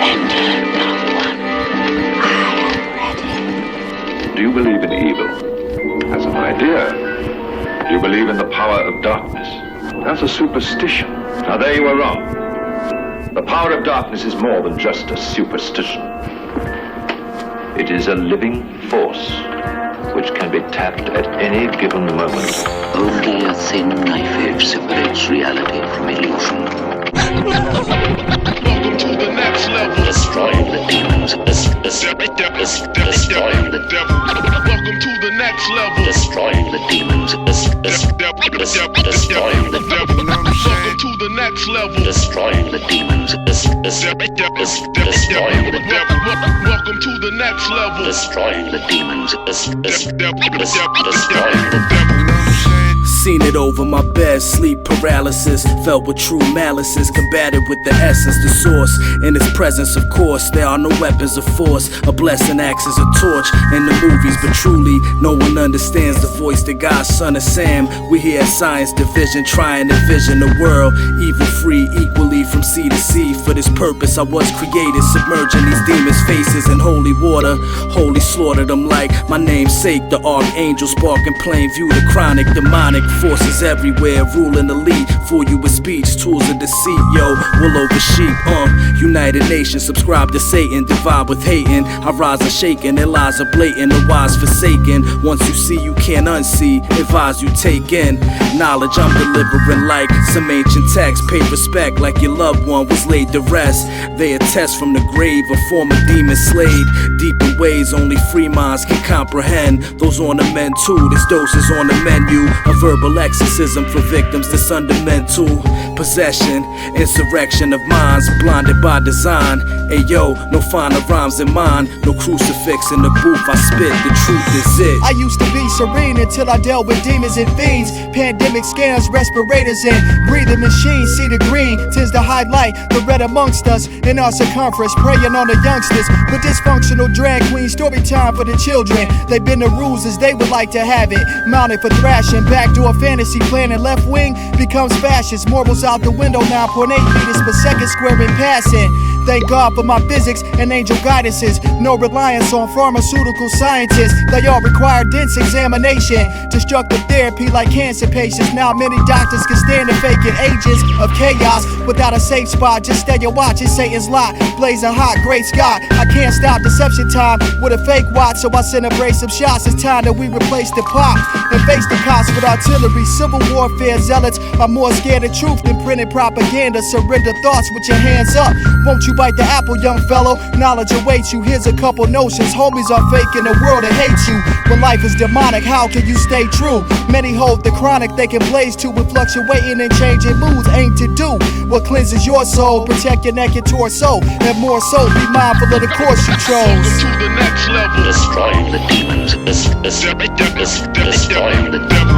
Enter, loved one. I am ready. Do you believe in evil? As an idea. Do you believe in the power of darkness? That's a superstition. Now there you are wrong. The power of darkness is more than just a superstition. It is a living force which can be tapped at any given moment. Only a thin knife edge separates reality from illusion. Welcome to the next level. Destroying the demons. Destroying the devil. Welcome to the next level. Destroying the demons. Destroying the devil. Welcome to the next level. Destroying the demons. Destroying the devil. Welcome to the next level. Destroying the demons. Destroying the devil. Seen it over my bed, sleep paralysis. Felt with true malices, combated with the essence, the source. In its presence, of course, there are no weapons of force. A blessing acts as a torch in the movies, but truly, no one understands the voice that God's son of Sam. We here at Science Division, trying to envision a world evil-free, equally from sea to sea. For this purpose, I was created, submerging these demons' faces in holy water. Holy slaughtered them like my namesake, the archangel, sparking plain view, the chronic, demonic forces everywhere, ruling elite. Fool you with speech, tools of deceit, yo. Wool over sheep, United Nations, subscribe to Satan, divide with hating. I rise unshaken, their lies are blatant, the wise forsaken. Once you see, you can't unsee. Advise you take in knowledge I'm delivering like some ancient text. Pay respect like your loved one was laid to rest. They attest from the grave, a former demon slayed. Deep in ways only free minds can comprehend. Those ornament too, this dose is on the menu. A verbal exorcism for victims that's fundamental. Possession, insurrection of minds, blinded by design. Ayo, no finer rhymes in mine. No crucifix in the booth, I spit, the truth is it. I used to be serene until I dealt with demons and fiends. Pandemic scans, respirators and breathing machines. See the green, tis the highlight, the red amongst us. In our circumference, preying on the youngsters. With dysfunctional drag queen, story time for the children. They bend the rules as they would like to have it. Mounted for thrashing, backdoor fantasy planning. Left wing becomes fascist. Morals out the window, 9.8 meters per second square in passing. Thank God for my physics and angel guidances. No reliance on pharmaceutical scientists. They all require dense examination. Destructive therapy like cancer patients. Now many doctors can stand the faking agents of chaos without a safe spot. Just stay and watch, it's Satan's lot. Blazing hot, great Scott. I can't stop deception time with a fake watch, so I send a brace of shots. It's time that we replace the pop and face the cops with artillery. Civil warfare zealots are more scared of truth than printed propaganda. Surrender thoughts with your hands up. Won't you bite the apple, young fellow? Knowledge awaits you. Here's a couple notions. Homies are fake in a world that hates you. When life is demonic, how can you stay true? Many hold the chronic they can blaze to with fluctuating and changing moods. Aim to do what cleanses your soul. Protect your naked torso. And more so, be mindful of the course you chose. Welcome to the next level. Destroying the demons. Destroying the devil.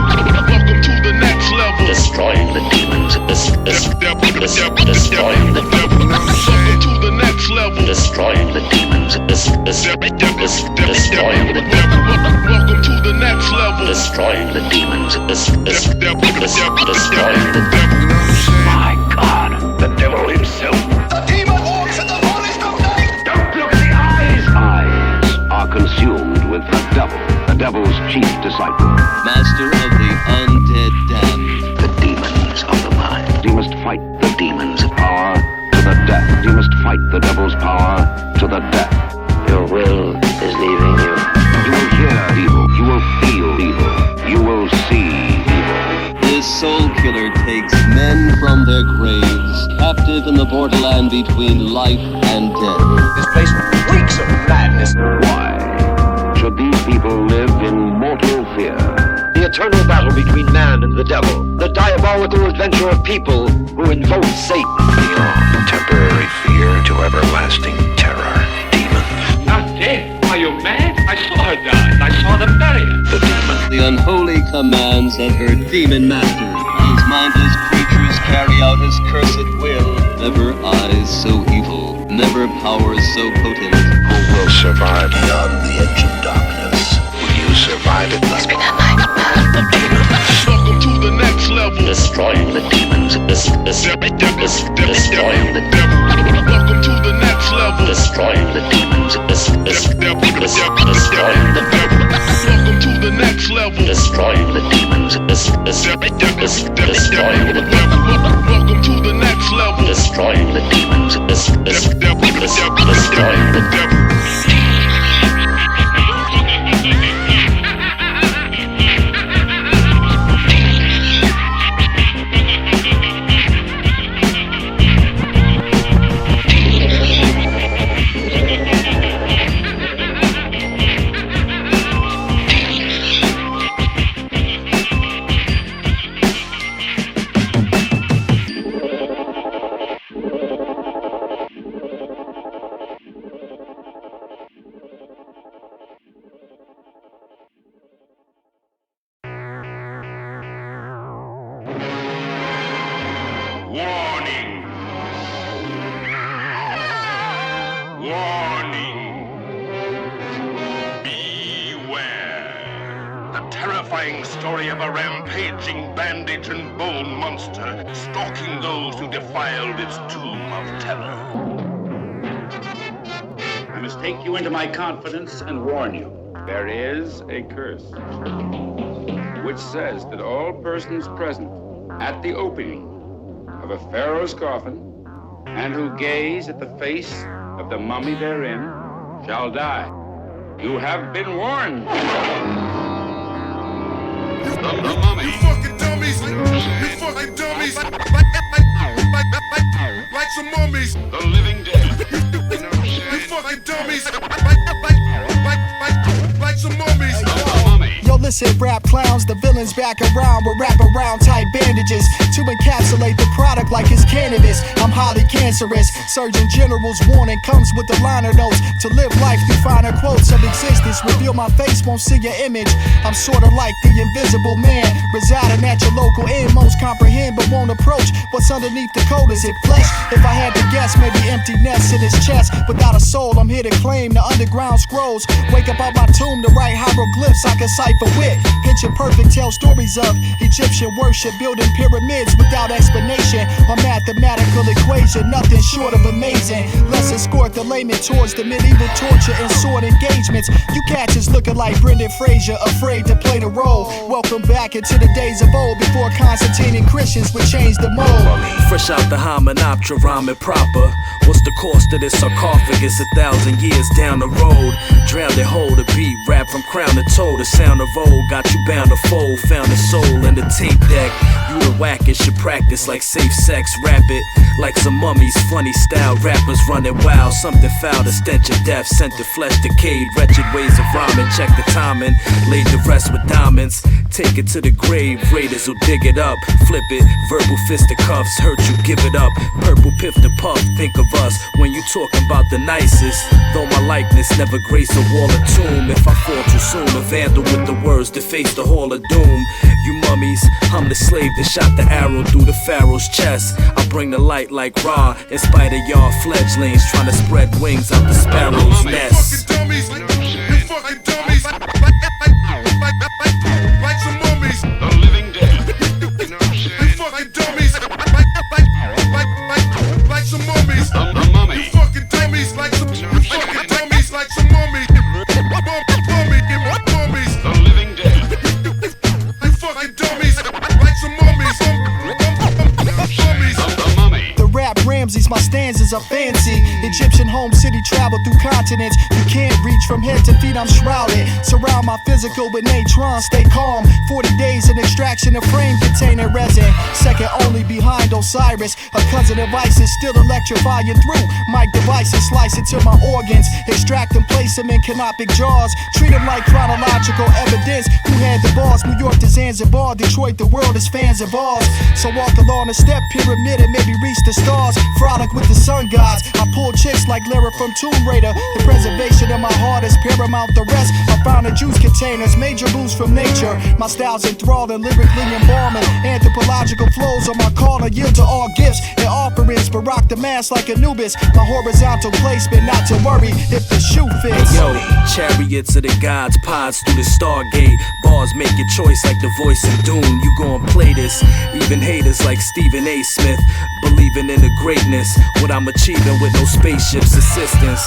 Welcome to the next level. Destroying the demons. Destroying the devil. Welcome to the next level. Destroying the demons. Destroying the devil. Welcome to the next level. Destroying the demons. Destroying the devil. My God, the devil himself. The demon walks in the forest of night. Don't look at the eyes! Eyes are consumed with the devil's chief disciple. Master of the undead damned. The demons of the mind. You must fight The demons of power to the death. You must fight the devil's power to the death. your will is leaving you. You will hear evil. You will feel evil. You will see evil. This soul killer takes men from their graves, captive in the borderland between life and death. This place reeks of madness. Why should these people live in mortal fear? The eternal battle between man and the devil. The diabolical adventure of people who invoke Satan. Beyond temporary fear to everlasting terror. Demons. Not dead? Are you mad? I saw her die. I saw them bury her. The demon. The unholy commands of her demon master. Those mindless creatures carry out his cursed will. Never eyes so evil, never powers so potent. Who will survive beyond the edge of darkness? Will you survive it? It's been a nightmare. The demons. Welcome to the next level. Destroying the demons. Destroying the devil. destroying the demons, destroying the demons, Welcome to the next level. destroying the demons, destroying the devil. Warning. Warning. Beware. The terrifying story of a rampaging bandage and bone monster stalking those who defiled its tomb of terror. I must take you into my confidence and warn you. There is a curse which says that all persons present at the opening of a pharaoh's coffin and who gaze at the face of the mummy therein shall die. You have been warned. The mummy. You fucking dummies. You fucking dummies. Like some mummies. The living dead. You fucking dummies. Like some mummies. Yo, listen, rap clowns, the villains back around with wrap-around type bandages to encapsulate the product like it's cannabis. I'm highly cancerous. Surgeon General's warning comes with the liner notes to live life through finer quotes of existence. Reveal my face, won't see your image. I'm sorta like the invisible man, residing at your local inn. Most comprehend but won't approach what's underneath the coat. Is it flesh? If I had to guess, maybe empty nests in his chest. Without a soul, I'm here to claim the underground scrolls. Wake up out my tomb to write hieroglyphs I can cipher with. Picture perfect, tell stories of Egyptian worship, building pyramids without explanation or mathematical equation. Nothing short of amazing. Let's escort the layman towards the medieval torture and sword engagements. You catches looking like Brendan Fraser, afraid to play the role. Welcome back into the days of old, before Constantine and Christians would change the mold. Fresh out the Hymenoptera, rhyming proper. What's the cost of this sarcophagus 1,000 years down the road? Drowned it, hold a beat, rap from crown to toe. The sound of old got you bound to fold. Found a soul in the tape deck. You the wackest, should practice like safe sex. Rap it like some mummies, funny style. Rappers running wild, something foul. The stench of death sent the flesh decayed. Wretched ways of rhyming, check the timing. Laid the rest with diamonds. Take it to the grave, raiders will dig it up. Flip it, verbal fisticuffs, hurt you, give it up. Purple piff to puff, think of us when you talking about the nicest. Though my likeness never grace a wall or tomb. If I fall too soon, a vandal with the words to face the hall of doom. You mummies, I'm the slave that shot the arrow through the pharaoh's chest. I bring the light like Ra, in spite of y'all fledglings trying to spread wings out the sparrow's nest. You fucking dummies. Like some mummies. The living dead. You fucking dummies. Like some mummies. The mummy. You fucking dummies. Like some fucking dummies. Like some mummies. Mummies. The living dead. You fucking dummies. Like some mummies. Mummies. The mummy. The rap Ramses, my stanzas are fancy. Egyptian home city, travel through continents. You can't reach from head to feet, I'm shrouded. Surround my physical with neutron, stay calm. 40 days in extraction of frame containing resin. Second only behind Osiris. A cousin of Isis, still electrifying through mic devices, slice into my organs. Extract them, place them in canopic jars. Treat them like chronological evidence. Who had the balls? New York to Zanzibar, Detroit, the world is fans of ours. So walk along the step pyramid and maybe reach the stars. Frolic with the sun gods. I pull chicks like Lara from Tomb Raider. The preservation of my heart is paramount. The rest I found in juice containers. Major boosts from nature. My style's enthralling, lyrically embalming. Anthropological flows on my calling yield to all gifts and offerings. But rock the mass like Anubis. My horizontal placement, not to worry if the shoe fits. Yo, chariots of the gods, pods through the Stargate. Bars make your choice like the voice in Dune. You gon' play this. Even haters like Stephen A. Smith, believing in the greatness. What I'm achieving with no spaceship's assistance.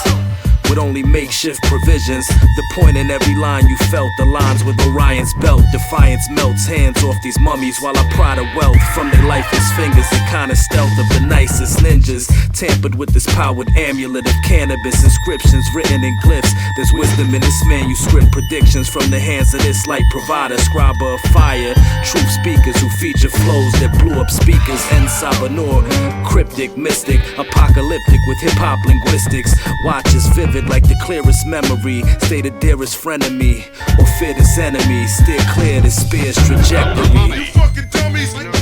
with only makeshift provisions. The point in every line you felt aligns with Orion's belt. Defiance melts hands off these mummies while I pride of wealth from their lifeless fingers. The kind of stealth of the nicest ninjas, tampered with this powered amulet of cannabis. Inscriptions written in glyphs. There's wisdom in this manuscript. Predictions from the hands of this light provider, scriber of fire. Truth speakers who feature flows that blew up speakers. En Sabanor, cryptic, mystic, apocalyptic with hip-hop linguistics. Watch is vivid like the clearest memory. Stay the dearest friend of me, or fear this enemy. Steer clear the spear's trajectory. You fucking dummies, you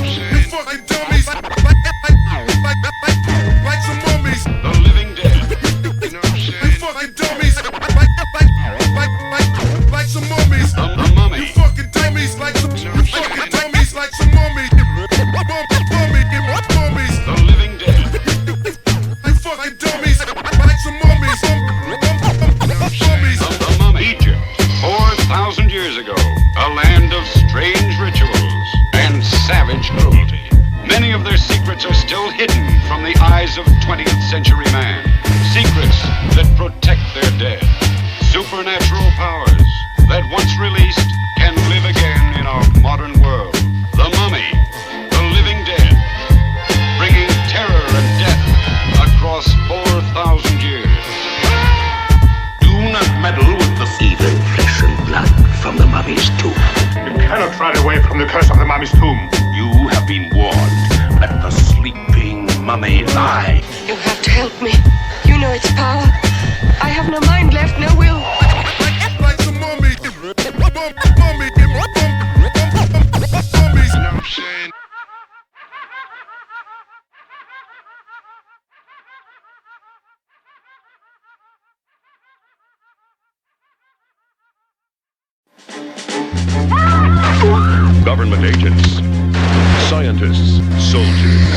fucking dummies, like some mummies. The living dead. You fucking dummies, like some mummies. The mummy. You fucking dummies, like some fucking dummies, like some mummies. Mummies. The living dead. You fucking dummies, like some mummies. Mummies. The mummy. Egypt, 4,000 years ago, a land of strange rituals and savage cruelty. Many of their secrets are still hidden from the eyes of 20th century man. Secrets that protect their dead. Supernatural powers that once released can live again in our modern world. The mummy, the living dead, bringing terror and death across 4,000 years. Do not meddle with the evil flesh and blood from the mummy's tomb. You cannot run away from the curse of the mummy's tomb. You have been warned. Let the sleeping mummy lie. You have to help me. You know its power. I have no mind left, no will. Like some mummy. Government agents, scientists, soldiers,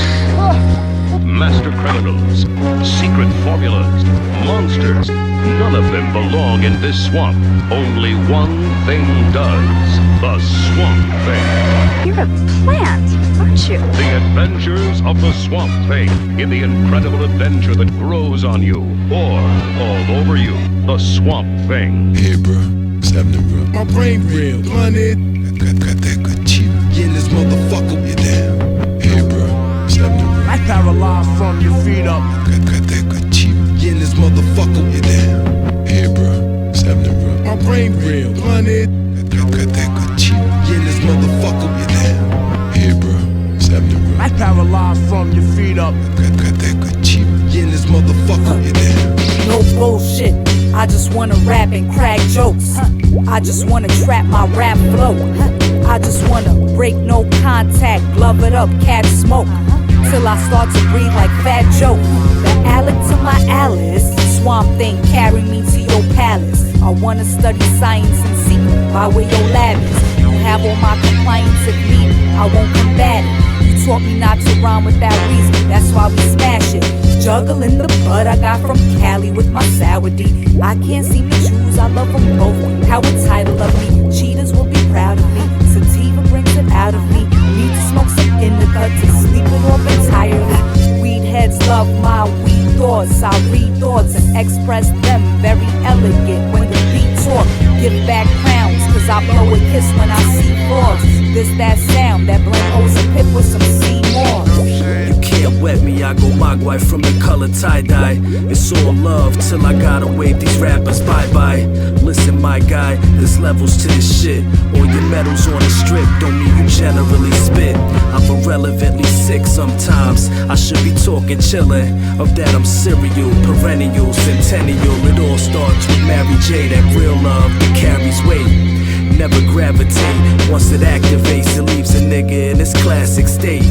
master criminals, secret formulas, monsters. None of them belong in this swamp. Only one thing does. The Swamp Thing. You're a plant, aren't you? The adventures of the Swamp Thing. In the incredible adventure that grows on you or all over you. The Swamp Thing. Hey, bro. What's happening, bro? My brain real. Blunted. Got that good cheap. Getting this motherfucker. You down. Hey, bro. What's happening, bro? I paralyzed from your feet up. Got that good cheap. Getting this motherfucker. You down. Hey, bro. What's happening, bro? My brain real. Blunted. Got that good cheap. Getting this motherfucker. You down. Hey, bro. What's happening, bro? I paralyzed from your feet up. Got that good cheap. Getting this motherfucker. You down. No bullshit. I just wanna rap and crack jokes. I just wanna trap my rap flow. I just wanna break no contact, glove it up, catch smoke. Till I start to breathe like Fat Joe. The Alec to my Alice. Swamp Thing, carry me to your palace. I wanna study science in secret by where your lab is. You have all my compliance if needed, I won't combat it. You taught me not to rhyme without reason, that's why we smash it. Juggling the bud I got from Cali with my sour D. I can't seem to choose, I love them both. How entitled of me, cheaters will be proud of me. Sativa brings it out of me. Need to smoke some indica to sleep it off entirely. Weed heads love my weed thoughts. I read thoughts and express them very elegant. When the beat talk, give back crowns, cause I blow a kiss when I see frogs. This that sound that blend O's and Pip with some C-more. You can't wet me, I go mogwai from the color tie-dye. It's all love till I gotta wave these rappers bye-bye. Listen my guy, there's levels to this shit. All your medals on the strip don't mean you generally spit. I'm irrelevantly sick sometimes, I should be talking chillin'. Of that I'm serial, perennial, centennial. It all starts with Mary J, that real love that carries weight. Never gravitate, once it activates, it leaves a nigga in his classic state.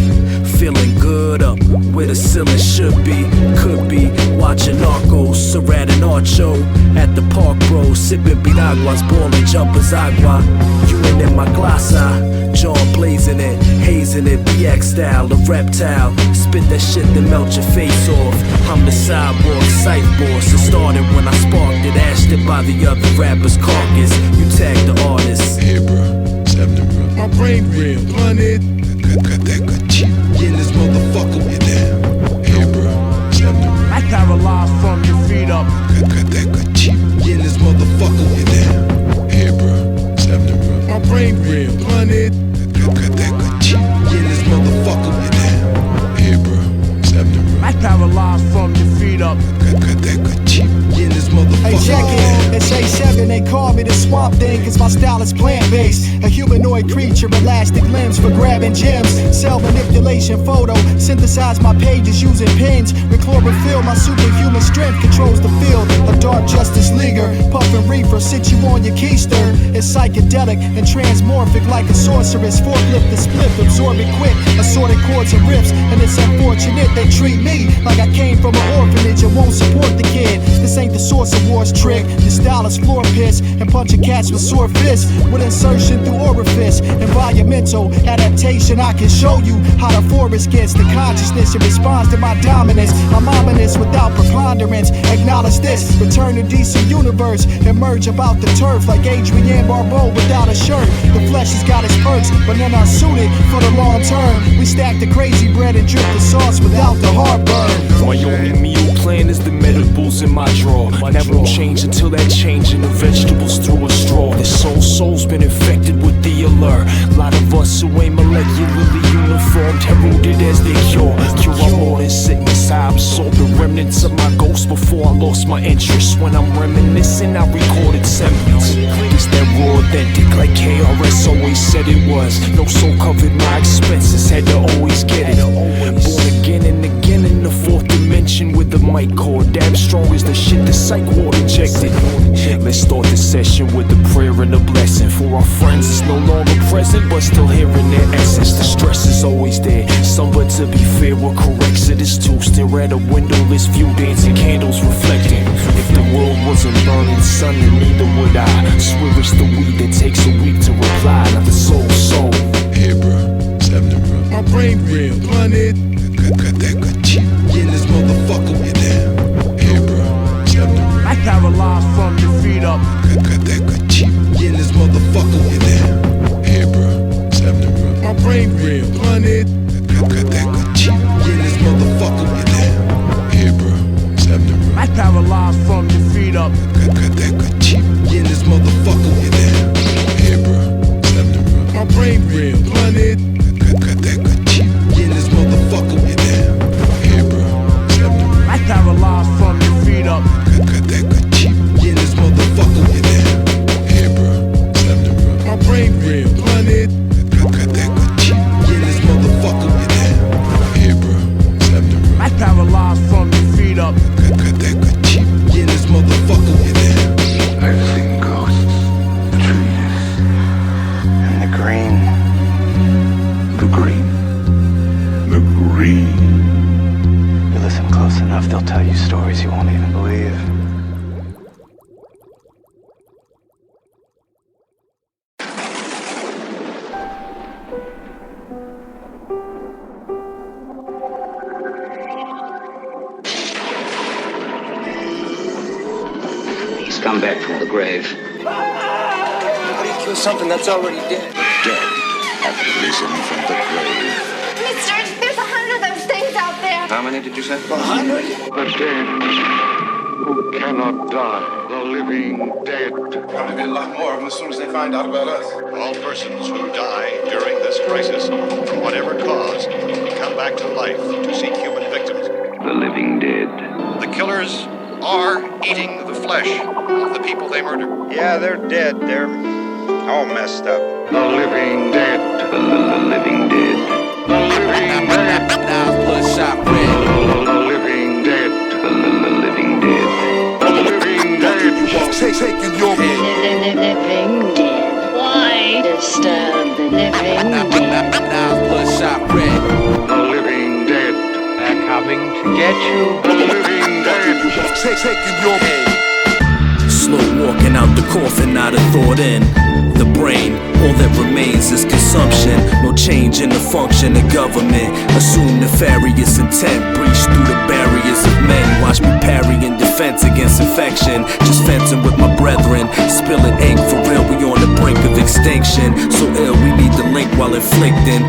Feeling good up where the ceiling should be, could be. Watching Narcos, Surratt and Archo at the park, bro. Sipping piraguas, ballin' jumpers, agua. You and in my glassa, jaw blazing it, hazing it, BX style, a reptile. Spit that shit to melt your face off. I'm the cyborg, sight boss. It started when I sparked it, ashed it by the other rapper's carcass. You tagged the artist. Hey, bro. What's happening, bro? My brain real. Blunted. Got that good cheap. Getting this motherfucker. You down. Hey, bro. What's happening, bro? I paralyzed from your feet up. Got that good cheap. Planet. Got that good cheap in this motherfucker with that. Hey, bro. What's happening, bro? I paralyzed from your feet up. Got that good cheap in this motherfucker. Hey, check it. It's A7. They call me the swamp thing, cause my style is plant-based. A humanoid creature, elastic limbs for grabbing gems. Cell manipulation photo. Synthesize my pages using pens. With chlorophyll, my superhuman strength controls the field. A dark justice leaguer. Puffin' reefer, sit you on your keister. It's psychedelic and transmorphic like a sorceress. Forklift the split, absorb it quick. Assorted chords and riffs. And it's unfortunate they treat me like I came from an orphanage and won't support the kid. This ain't the Source Awards trick. This style is floor piss and punching cats with sore fists. With insertion through orifice. Environmental adaptation, I can show you how the forest gets the consciousness. It responds to my dominance. I'm ominous without preponderance. Acknowledge this. Return to DC Universe. Emerge about the turf like Adrienne Barbeau without a shirt. The flesh has got its perks, but they're not suited for the long term. We stack the crazy bread and drip the sauce without the heartburn. My only meal plan is the medibles in my drawer. Never will change until that change in the vegetables through a straw. This soul's been infected with the allure. A lot of us who ain't molecularly uniformed, heralded as their cure. I'm more than sickness, I absorb the remnants of my ghost before I lost my interest. When I'm reminiscing, I recorded semblance. It's that raw, authentic, like KRS always said it was. No soul covered my expenses, had to always get it. Born again and again in the fourth dimension with the mic cord. Damn strong as the shit the psych ward injected. Let's start the session with a prayer and a blessing. For our friends it's no longer present, but still hearing their essence. The stress is always there. Some, but to be fair, what corrects it is to stare at a windowless view, dancing candles reflecting. If the world wasn't burning sun, then neither would I. Swear it's the weed that takes a week to reply, not the soul. Hey, bro. What's happening, bro? My brain real. Planet. Got that good cheap in this motherfucker with that. Hey, bro. What's happening, bro? I paralyzed from your feet up. Got that good cheap in this motherfucker with that. Hey, bro. What's happening, bro? My brain real. Planet. Got that good cheap in this motherfucker with that. Hey, bro. What's happening, bro? I paralyzed from your feet up. Got that good cheap in this motherfucker with that. Hey, bro. What's happening, bro? My brain real. Planet. Got that good cheap in this motherfucker with that. Hey, bro. What's happening, bro? I paralyzed from your feet up. Got that good cheap in this motherfucker with that. Hey, bro. What's happening, bro? My brain real. Planet. Got that good cheap in this motherfucker with that. Hey, bro. What's happening, bro? I paralyzed from your feet up. Got that good cheap in this motherfucker with that. I've seen ghosts, the trees, and the green. The green. The green. You listen close enough, they'll tell you stories you won't even believe. He's come back from the grave. How do you kill something that's already dead? Dead have risen from the grave. Mister, there's 100 of those things out there. How many did you say? 100? The dead who cannot die. The living dead. Probably be a lot more of them as soon as they find out about us. All persons who die during this crisis, for whatever cause, come back to life to seek human victims. The living dead. The killers are eating the flesh of the people they murder. Yeah, they're dead. They're all messed up. The living dead. The living dead. The living dead. Bloodshot red. The living dead. The living dead. The living dead. Taking your The living dead. Why disturb the living dead? Bloodshot red. The living dead. They're coming to get you. The living dead. taking your Slow walking out the coffin, not a thought in the brain. All that remains is consumption. No change in the function of government. Assume nefarious intent. Breach through the barriers of men. Watch me parry in defense against infection. Just fencing with my brethren. Spilling ink for real, we on the brink of extinction. So ill, we need to link while inflicting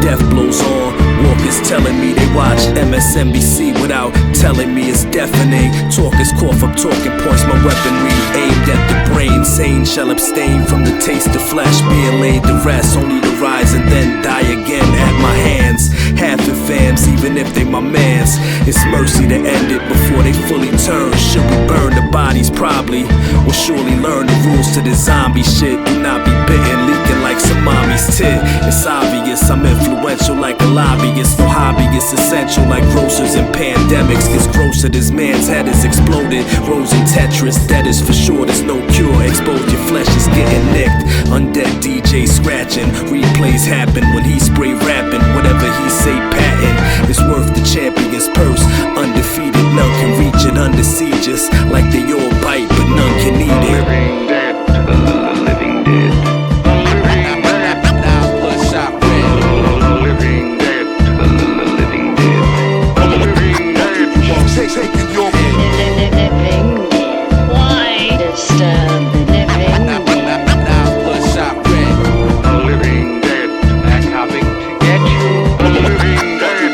death blows on. Walkers telling me they watch MSNBC without telling me it's deafening. Talkers cough up talking points, my weaponry aimed at the brain. Sane shall abstain from the taste of flesh, being laid to rest, only to rise and then die again at my hands. Half in fams, even if they my mans. It's mercy to end it before they fully turn. Should we burn the bodies? Probably. We'll surely learn the rules to this zombie shit. Do not be bitten, leaking like some mommy's tit. It's obvious I'm influential like a lobbyist. No hobby, it's essential like grocers and pandemics. Gets grosser, this man's head is exploded. Rose and Tetris, that is for sure, there's no cure. Exposed, your flesh is getting nicked. Undead DJ scratching. Replays happen when he spray rapping. Whatever he say patent, it's worth the champion's purse. Undefeated, none can reach it under sieges. Like they all bite, but none can eat it. Living dead, living dead. Taking your living dead. Why disturb the living dead? Bloodshot red. Living dead. They're coming to get you. Living dead.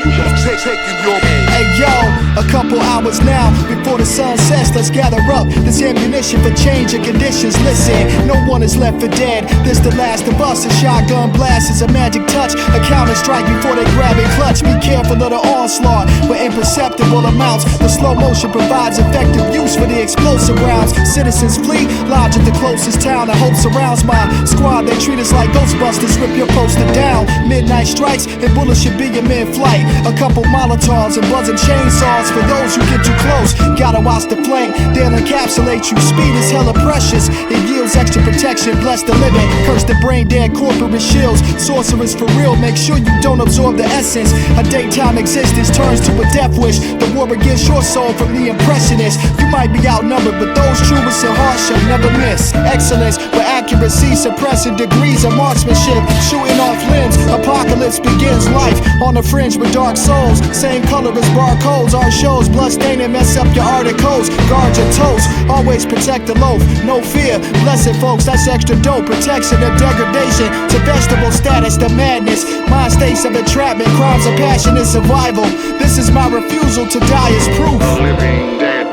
taking your Hey yo, a couple hours now before the sun sets. Let's gather up this ammunition for change of conditions. Listen, no one is left for dead. This the last of us. A shotgun blast is a magic touch. A counter strike before they grab and clutch. Be careful of the onslaught, but imperceptible amounts. The slow motion provides effective use for the explosive rounds. Citizens flee, lodge at the closest town. I hope surrounds my squad. They treat us like Ghostbusters. Rip your poster down. Midnight strikes and bullets should be in mid-flight. A couple Molotovs and buzzing chainsaws for those who get too close. Gotta watch the flank, they'll encapsulate you. Speed is hella precious, it yields extra protection. Bless the living, curse the brain dead corporate shields. Sorcerers for real, make sure you don't absorb the essence. A daytime existence turns to a death wish. The war against your soul from the impressionist. You might be outnumbered, but those truest and heart shall never miss. Excellence with accuracy, suppressing degrees of marksmanship. Shooting off limbs, apocalypse begins. Life on the fringe with dark souls. Same color as barcodes, our shows. Blood stain and mess up your articles. Guard your toes, always protect the loaf. No fear, blessed folks, that's extra dope. Protection of degradation to vegetable status, the madness. Mind states of entrapment, crimes of passionate survival. This is my refusal to die as proof. Living dead,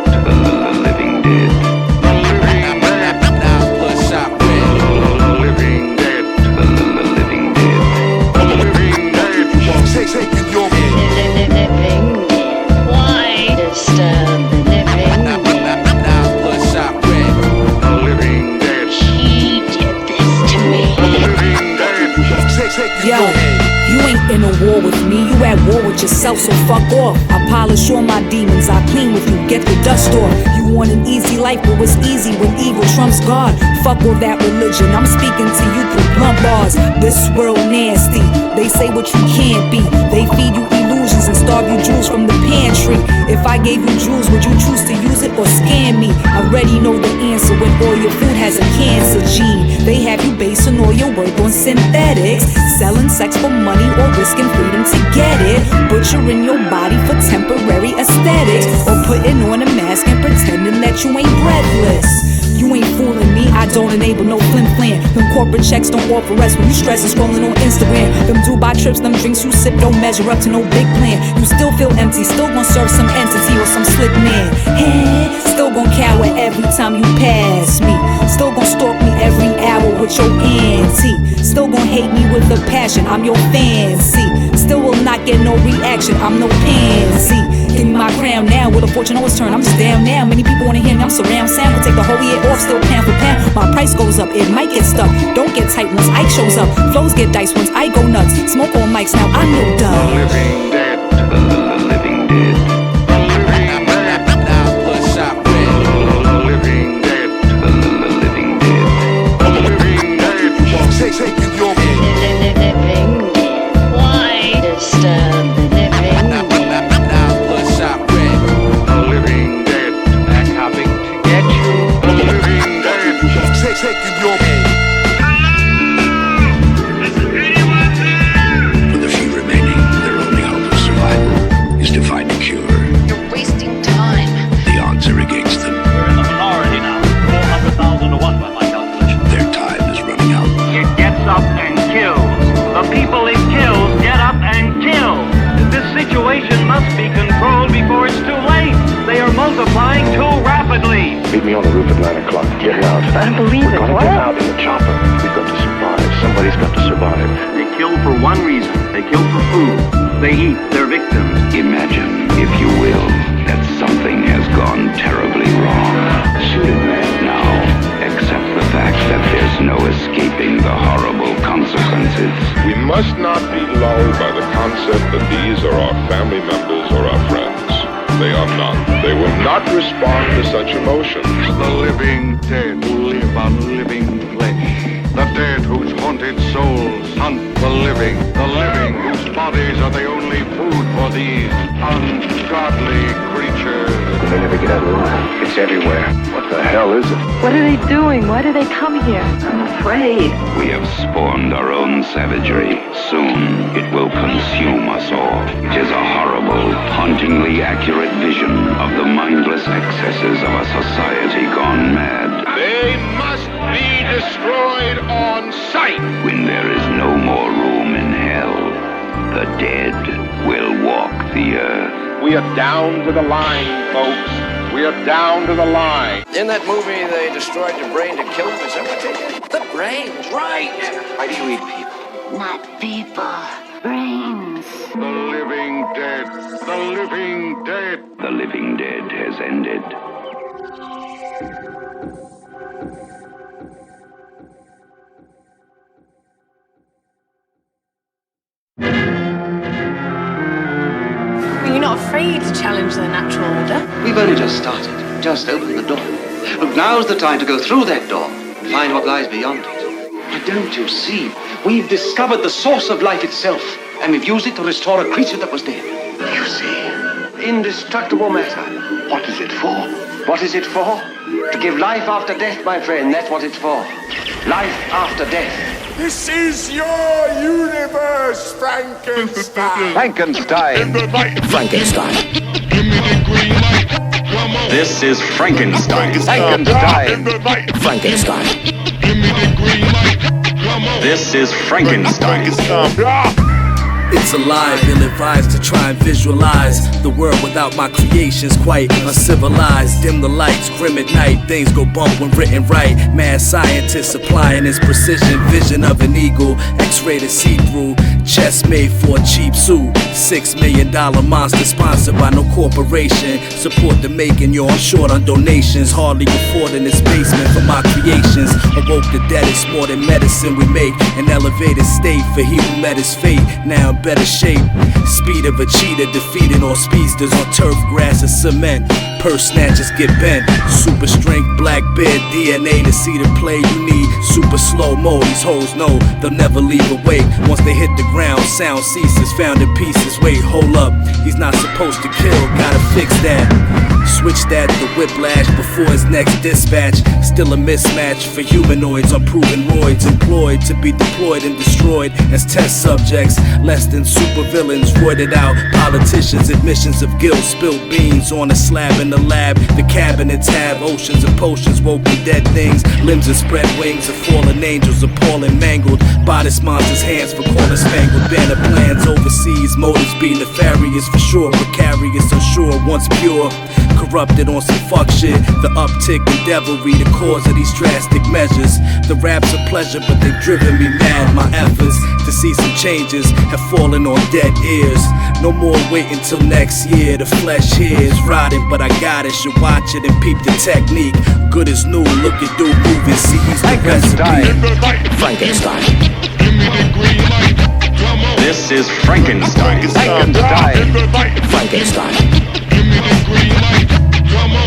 living dead. taking your living dead. Why disturb the living dead? Bloodshot red. Living dead. He did this to me. Living dead. Yo, you ain't in a war with me, you at war with yourself, so fuck off. I polish all my demons, I clean with you, get the dust off. You want an easy life, but it's easy when evil trumps God. Fuck all that religion, I'm speaking to you through blunt bars. This world nasty, they say what you can't be. They feed you illusions and starve you jewels from the pantry. If I gave you jewels, would you choose to use it or scam me? I already know the answer when all your food has a cancer gene. They have you basing all your work on synthetics, selling sex for money or risking freedom to get it. Butchering your body for temporary aesthetics, or putting on a mask and pretending that you ain't breathless. You ain't fooling me, I don't enable no flim flam. Them corporate checks don't offer rest when you stress and scrolling on Instagram. Them Dubai trips, them drinks you sip don't measure up to no big plan. You still feel empty, still gon' serve some entity or some slick man. Hey, still gon' cower every time you pass me. Still gon' stalk me every hour with your auntie. Still gon' hate me with a passion, I'm your fancy. Still will not get no reaction, I'm no pansy. Give me my crown now, with a fortune always turn, I'm just down now. Many people wanna hear me, I'm surround sound. We'll take the whole year off, still pound for pound. My price goes up, it might get stuck. Don't get tight once Ike shows up. Flows get diced once I go nuts. Smoke on mics, now I know done. Living dead, living dead. Bloodshot red. Living dead, living dead. Living dead. taking your Living dead. Why disturb the living dead? Bloodshot red. Living dead. They're coming to get you. Living dead. taking your For the few remaining, their only hope of survival is to find a cure. dying too rapidly. Meet me on the roof at 9 o'clock. Get out. I don't believe it. We're gonna What? get out in the chopper. We've got to survive. Somebody's got to survive. They kill for one reason. They kill for food. They eat their victims. Imagine, if you will, that something has gone terribly wrong. Shoot it, man. Now, accept the fact that there's no escaping the horrible consequences. We must not be lulled by the concept that these are our family members or our friends. They are not. They will not respond to such emotions. The living dead live on living flesh. The dead whose haunted souls hunt the living whose bodies are the only food for these ungodly creatures. They never get out of the room. It's everywhere. What the hell is it? What are they doing? Why do they come here? I'm afraid. We have spawned our own savagery. Soon it will consume us all. It is a horrible, hauntingly accurate vision of the mindless excesses of a society gone mad. They must be destroyed on sight. When there is no more room in hell, the dead will walk the earth. We are down to the line, folks. We are down to the line. In that movie, they destroyed your brain to kill them. Is that what they did? The brain, right. Why do you eat people? Not people. Brains. The living dead. The living dead. The living dead has ended. You're not afraid to challenge the natural order? We've only just started. Just opened the door. But now's the time to go through that door and find what lies beyond it. But don't you see? We've discovered the source of life itself, and we've used it to restore a creature that was dead. You see? Indestructible matter. What is it for? What is it for? To give life after death, my friend. That's what it's for. Life after death. This is your universe, Frankenstein. Frankenstein. Frankenstein. This is Frankenstein. Frankenstein. Frankenstein. This is Frankenstein. It's alive, ill-advised to try and visualize the world without my creations, quite uncivilized. Dim the lights, grim at night, things go bump when written right. Mad scientists applying his precision, vision of an eagle, X-rated see-through, chest made for a cheap suit. $6 million monster sponsored by no corporation. Support the making, yo, I'm short on donations. Hardly affording this basement for my creations. Awoke the dead, it's more than medicine we make. An elevated state for he who met his fate. Now in better shape. Speed of a cheetah, defeating all speedsters on turf, grass, and cement. Purse snatchers get bent. Super strength, black beard, DNA to see the play you need. Super slow-mo, these hoes know they'll never leave awake. Once they hit the ground, sound ceases, found in pieces. Wait, hold up, he's not supposed to kill, gotta fix that. Switch that to whiplash before his next dispatch. Still a mismatch for humanoids, unproven roids. Employed to be deployed and destroyed as test subjects. Less than supervillains, roided out politicians. Admissions of guilt, spilled beans on a slab in the lab. The cabinets have oceans of potions, woken dead things. Limbs and spread wings of fallen angels, appalling mangled. Bodice monsters, hands for corner spangled. Banner plans overseas, motives be nefarious for sure. Precarious, unsure, once pure. Corrupted on some fuck shit. The uptick in devilry, the cause of these drastic measures. The raps are pleasure, but they've driven me mad. My efforts to see some changes have fallen on dead ears. No more waiting till next year. The flesh here is rotting, but I got it. Should watch it and peep the technique. Good as new, look at do movies, see he's the recipe. Frankenstein. This is Frankenstein. Frankenstein.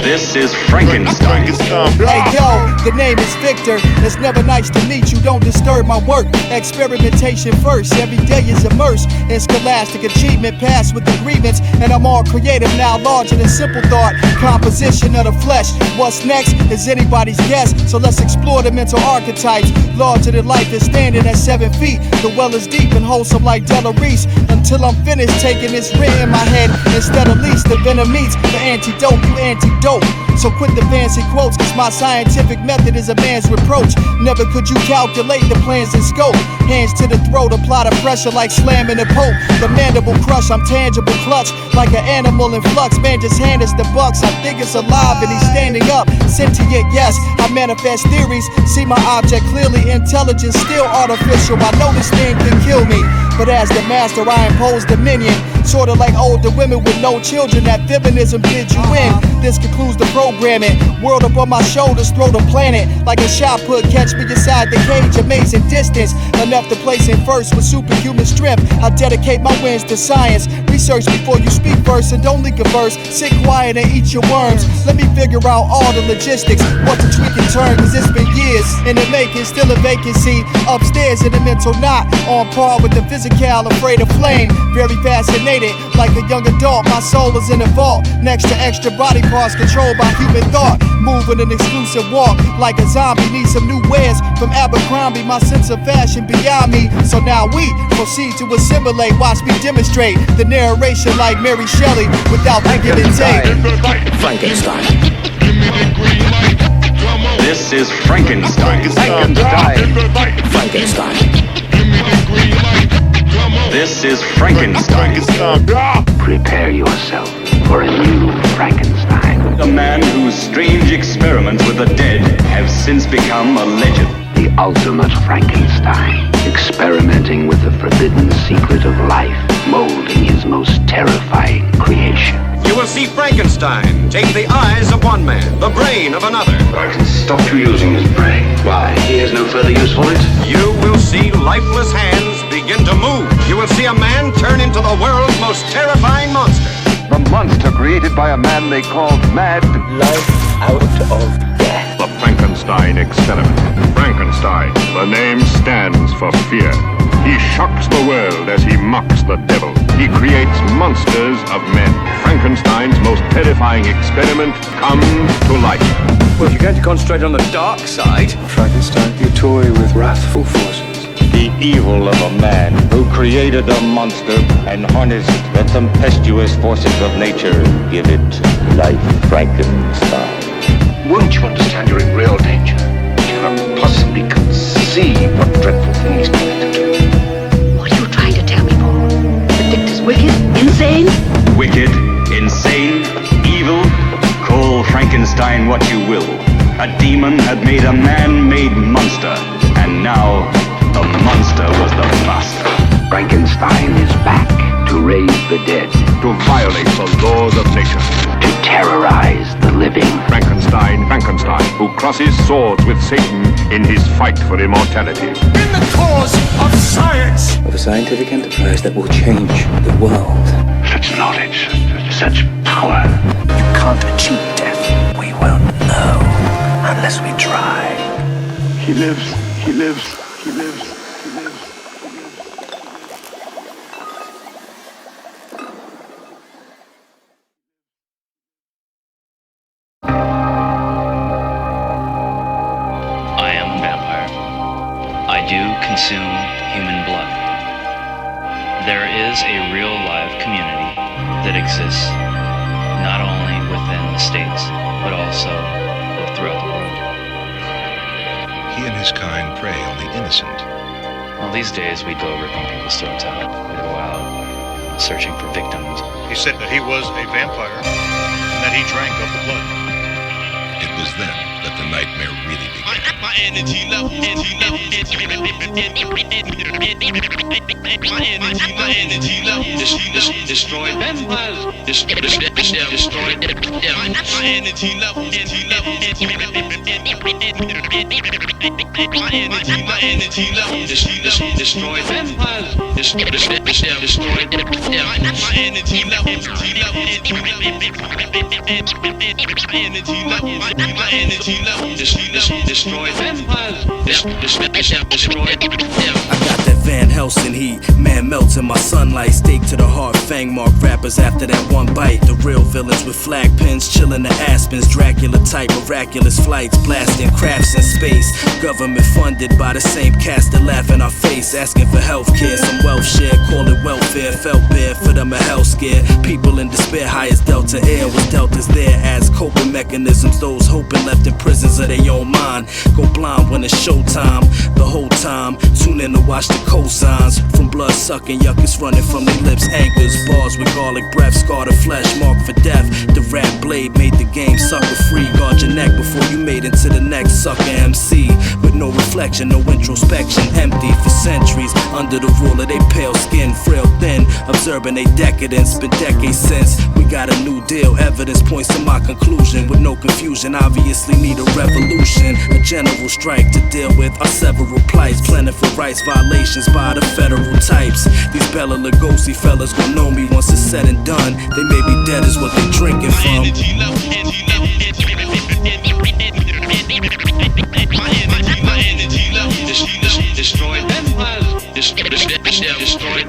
This is Frankenstein. Hey yo, the name is Victor. It's never nice to meet you, don't disturb my work. Experimentation first, every day is immersed in scholastic achievement, passed with agreements. And I'm all creative now, larger than simple thought. Composition of the flesh. What's next is anybody's guess, so let's explore the mental archetypes. Larger than life is standing at 7 feet. The well is deep and wholesome like Della Reese. Until I'm finished taking this ring in my head. Instead of least, the venom meets the antidote, you antidote. dope. So quit the fancy quotes, cause my scientific method is a man's reproach. Never could you calculate the plans and scope. Hands to the throat, apply the pressure like slamming a pope. The mandible crush, I'm tangible clutch, like an animal in flux. Man, just hand us the bucks. I think it's alive and he's standing up. Sentient, yes, I manifest theories. See my object clearly, intelligence still artificial. I know this thing can kill me, but as the master I impose dominion. Sorta like older women with no children, that feminism did you in. This concludes the programming. World up on my shoulders, throw the planet like a shot put. Catch me inside the cage, amazing distance. Enough to place in first with superhuman strength. I dedicate my wins to science. Research before you speak first and don't leak a verse. Sit quiet and eat your worms. Let me figure out all the logistics. What to tweak and turn, cause it's been years in the making, still a vacancy. Upstairs in the mental knot, on par with the physical, afraid of flame. Very fascinated, like a young adult. My soul is in a vault, next to extra body parts controlled by human thought. Moving an exclusive walk, like a zombie. Need some new wares from Abercrombie. My sense of fashion beyond me. So now we proceed to assimilate. Watch me demonstrate the narration like Mary Shelley without the give and take. Frankenstein. This is Frankenstein. Frankenstein. This is Frankenstein. Prepare yourself for a new Frankenstein. A man whose strange experiments with the dead have since become a legend. The ultimate Frankenstein, experimenting with the forbidden secret of life, molding his most terrifying creation. You will see Frankenstein take the eyes of one man, the brain of another. I can stop you using his brain. Why? He has no further use for it. You will see lifeless hands begin to move. You will see a man turn into the world's most terrifying monster. The monster created by a man they called Mad. Life out of death. The Frankenstein experiment. Frankenstein, the name stands for fear. He shocks the world as he mocks the devil. He creates monsters of men. Frankenstein's most terrifying experiment comes to life. Well, if you're going to concentrate on the dark side, Frankenstein, you toy with wrathful forces. The evil of a man who created a monster and harnessed the tempestuous forces of nature. Give it life, Frankenstein. Won't you understand you're in real danger? You cannot possibly conceive what dreadful thing he's going to do. What are you trying to tell me, Paul? The Victor's wicked? Insane? Wicked, insane, evil, call Frankenstein what you will. A demon had made a man-made monster, and now the monster was the master. Frankenstein is back to raise the dead, To violate the laws of nature. to terrorize the living. Frankenstein, who crosses swords with Satan in his fight for immortality. In the cause of science. Of a scientific enterprise that will change the world. Such knowledge, such power. You can't achieve death. We won't know unless we try. He lives, he lives, he lives, he lives. I am a vampire. I do consume human blood. There is a real live community that exists not only within the States, but also throughout the world. He and his kind prey on the innocent. Well, these days we go ripping people's throats out. We go out searching for victims. He said that he was a vampire and that he drank of the blood. It was then that the nightmare really began. My energy level, my energy level, destroy vampires, destroy my energy level, my energy level, destroy vampires, destroy my energy level, my energy level, destroy vampires, destroy. I got that Van Helsing heat. Man melts in my sunlight. Stake to the heart, fang mark rappers after that one bite. The real villains with flag pins, chillin' the aspens. Dracula type, miraculous flights, blasting crafts in space. Government funded by the same cast that laugh in our face. Asking for healthcare, some wealth share, call it welfare. Felt bad for them a hell scare. People in despair, highest Delta Air was Deltas there as coping mechanisms. Those hoping left in prisons of their own mind. Go blind when it's showtime. The whole time, tune in to watch the cosigns. From blood sucking, yuckus running from their lips, anchors. Bars with garlic breath, scar the flesh, marked for death. The rap blade made the game sucker free. Guard your neck before you made into the next sucker MC. With no reflection, no introspection, empty for centuries. Under the rule of their pale skin, frail thin. Observing their decadence, been decades since we got a new deal. Evidence points to my conclusion. With no confusion, obviously need a revolution. A general strike to deal with our several plights. Plentiful rights violations by the federal types. These Bela Lugosi fellas gon' know me once it's said and done. They may be dead as what they drinking from. Destroy empires. Destroy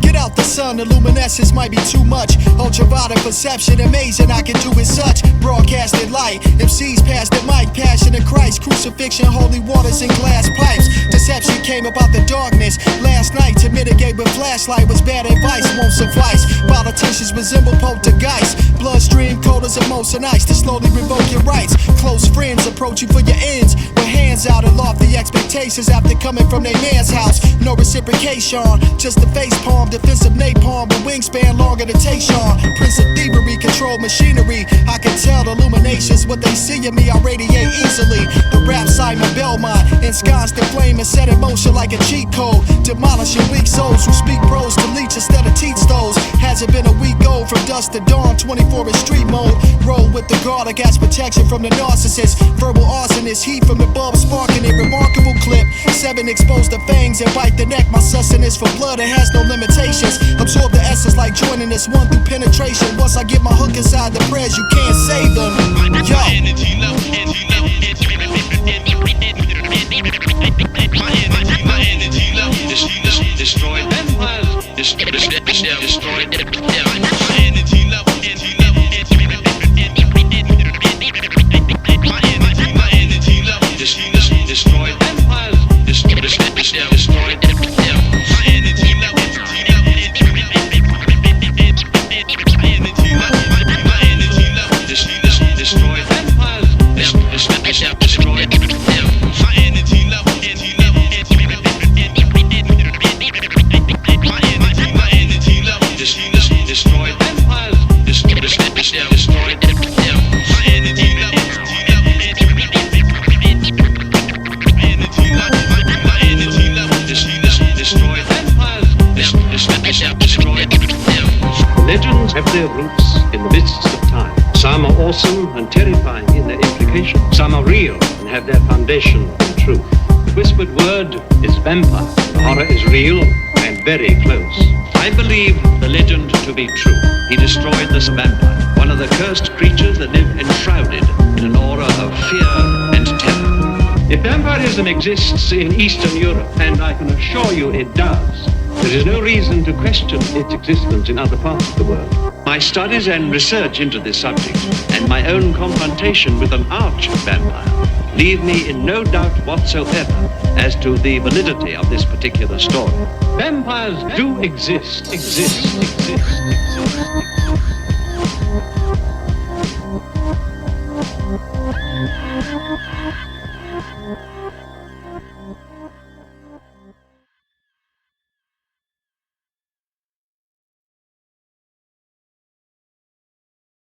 Get out the sun, the luminescence might be too much. Ultraviolet perception, amazing, I can do it such. Broadcasted light, MCs pass the mic. Passion of Christ, crucifixion, holy waters and glass pipes. Deception came about the darkness last night. To mitigate with flashlight was bad advice, won't suffice. Politicians resemble poltergeist. Bloodstream coders of molten ice to slowly revoke your rights. Close friends approach you for your ends with hands out and lofty expectations after coming from their man's house. No reciprocation, just a face palm. Defensive napalm with wingspan longer than Tayshawn. Prince of thievery, control machinery. I can tell the illuminations, what they see in me, I radiate easily. The rap Simon Belmont, ensconced in flame and set in motion like a cheat code. Demolishing weak souls who speak prose to leech instead of teach those. Hasn't been a week old from dusk to dawn, 24 in street mode. Roll with the garlic as protection from the narcissist. Verbal arsonist, heat from the bulb sparking a remarkable clip. 7 exposed the fangs and bite the neck. My sustenance for blood, it has no limitations. Absorb the essence like joining this one through penetration. Once I get my hook inside the prayers, you can't save them. Yo. Destroy empires. Destroy energy level. Destroy empires. Destroy Legends have their roots in the mists of time. Some are awesome and terrifying in their implication. Some are real and have their foundation in truth. The whispered word is vampire. The horror is real and very close. I believe the legend to be true. He destroyed this vampire, one of the cursed creatures that live enshrouded in an aura of fear and terror. If vampirism exists in Eastern Europe, and I can assure you it does, there is no reason to question its existence in other parts of the world. My studies and research into this subject, and my own confrontation with an arch-vampire, leave me in no doubt whatsoever as to the validity of this particular story. Vampires do exist.